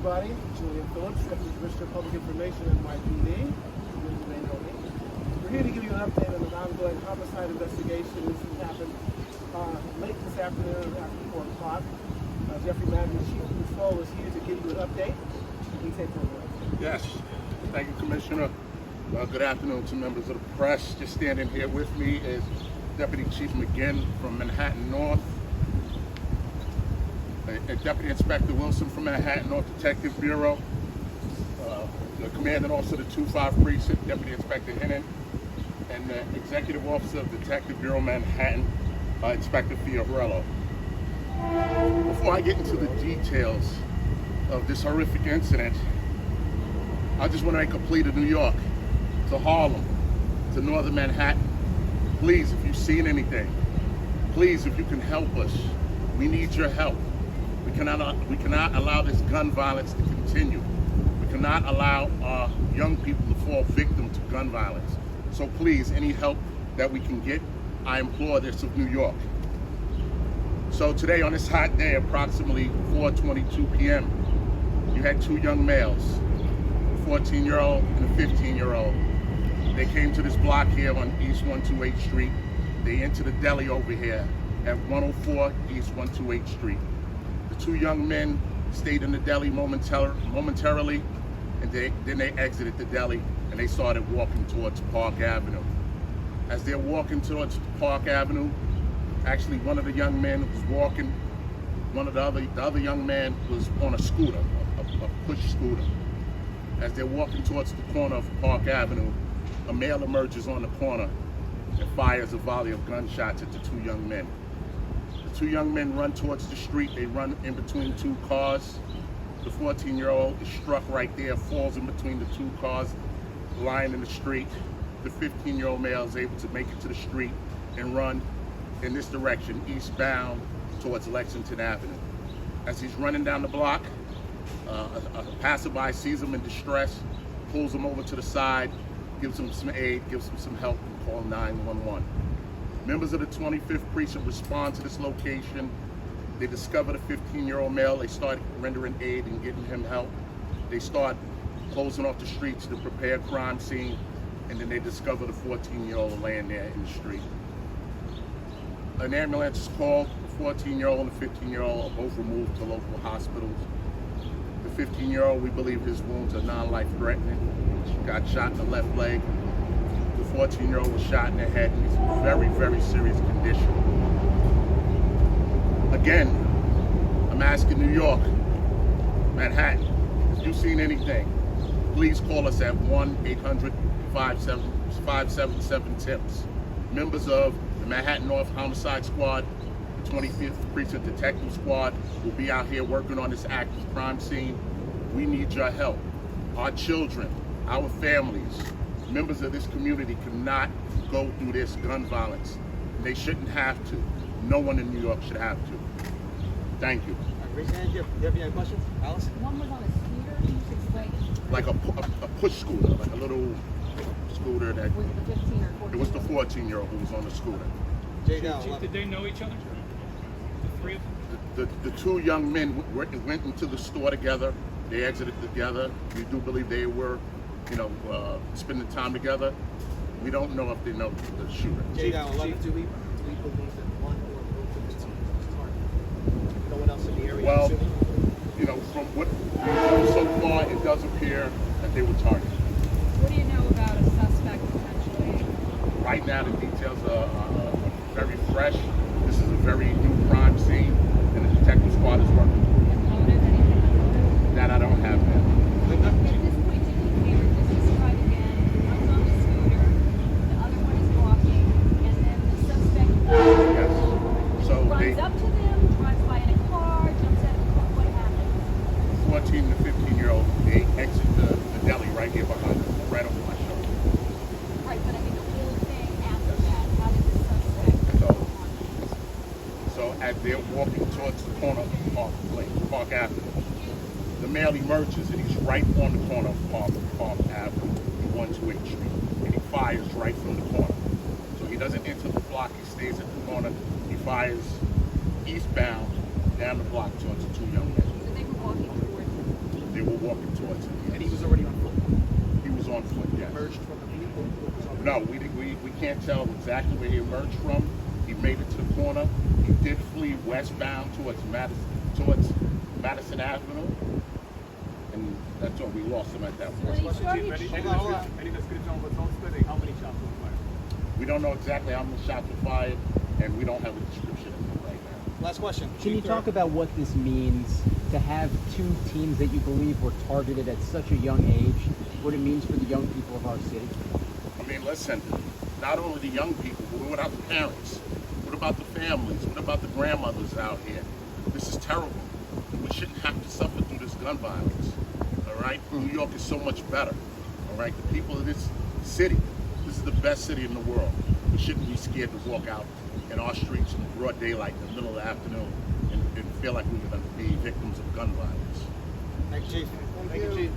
everybody. Julian Phillips, Deputy Commissioner of Public Information at NYPD. You may know me. We're here to give you an update on an ongoing homicide investigation. This happened late this afternoon after 4 o'clock. Jeffrey Madden, Chief of Patrol, is here to give you an update. Please take over. Yes, thank you, Commissioner. Good afternoon to members of the press. Just standing here with me is Deputy Chief McGinn from Manhattan North, Deputy Inspector Wilson from Manhattan North Detective Bureau, the Commanding Officer of the 2-5 Precinct, Deputy Inspector Hennon, and the Executive Officer of Detective Bureau Manhattan, Inspector Fiorello. Before I get into the details of this horrific incident, I just want to make a plea to New York, to Harlem, to Northern Manhattan. Please, if you've seen anything, please, if you can help us, we need your help. We cannot allow this gun violence to continue. We cannot allow our young people to fall victim to gun violence. So please, any help that we can get, I implore this of New York. So today, on this hot day, approximately 4:22 p.m., you had two young males, a 14-year-old and a 15-year-old. They came to this block here on East 128th Street. They entered the deli over here at 104 East 128th Street. The two young men stayed in the deli momentarily, and then they exited the deli and they started walking towards Park Avenue. As they're walking towards Park Avenue, actually one of the young men was walking, the other young man was on a scooter, a push scooter. As they're walking towards the corner of Park Avenue, a male emerges on the corner and fires a volley of gunshots at the two young men. The two young men run towards the street. They run in between two cars. The 14-year-old is struck right there, falls in between the two cars, lying in the street. The 15-year-old male is able to make it to the street and run in this direction, eastbound towards Lexington Avenue. As he's running down the block, a passerby sees him in distress, pulls him over to the side, gives him some aid, gives him some help, and call 911. Members of the 25th Precinct respond to this location. They discover the 15-year-old male. They start rendering aid and getting him help. They start closing off the streets to prepare a crime scene, and then they discover the 14-year-old laying there in the street. An ambulance is called. The 14-year-old and the 15-year-old are both removed to local hospitals. The 15-year-old, we believe his wounds are non-life-threatening. He got shot in the left leg. The 14-year-old was shot in the head, and he's in very, very serious condition. Again, I'm asking New York, Manhattan, if you've seen anything, please call us at 1-800-577-TIPS. Members of the Manhattan North Homicide Squad, the 25th Precinct Detective Squad will be out here working on this active crime scene. We need your help. Our children, our families, members of this community cannot go through this gun violence. They shouldn't have to. No one in New York should have to. Thank you. Raise your hand. Do you have any questions? Alice? One was on a scooter. Can you explain? Like a push scooter, like a little scooter that... Was it the 15 or 14? It was the 14-year-old who was on the scooter. Chief, did they know each other? The three of them? The two young men went into the store together. They exited together. We do believe they were, spending time together. We don't know if they know the shooter. Chief, do we believe that one or both of the teams was targeted? No one else in the area? Well, from what we know so far, it does appear that they were targeted. What do you know about a suspect potentially? Right now, the details are very fresh. This is a very new crime scene, and the detective squad is working. And motive, anything on motive? That I don't have now. At this point, did you hear it? Just describe again. One's on the scooter, the other one is walking, and then the suspect Yes. So runs up to them, drives by in a car, jumps out of the car. What happens? 14 to 15-year-old, they exit the deli right here behind us, right over my shoulder. Right, but I mean the whole thing after that. How did the suspect go on this? So as they're walking towards the corner of Park Avenue, the male emerges and he's right on the corner of Park Avenue and 128th Street, and he fires right from the corner. So he doesn't enter the block, he stays at the corner, he fires eastbound down the block towards the two young men. So they were walking towards him. They was already on foot. He was on foot, yes. Emerged from the vehicle. Or was on No, we can't tell exactly where he emerged from. He made it to the corner. He did flee westbound towards Madison Avenue, and that's all. We lost him at that Well, point. you sure he- Any description of what's on spending? How many shots were fired? We don't know exactly how many shots were fired, and we don't have a description of it right now. Last question. Can you talk about what this means to have two teams that you believe were targeted at such a young age, what it means for the young people of our city? I mean, listen, not only the young people, but what about the parents? What about the families? What about the grandmothers out here? This is terrible. We shouldn't have to suffer through this gun violence. All right? New York is so much better. All right? The people of this city, this is the best city in the world. We shouldn't be scared to walk out in our streets in broad daylight in the middle of the afternoon and feel like we're going to be victims of gun violence. Thank you, Chief. Thank you, Chief.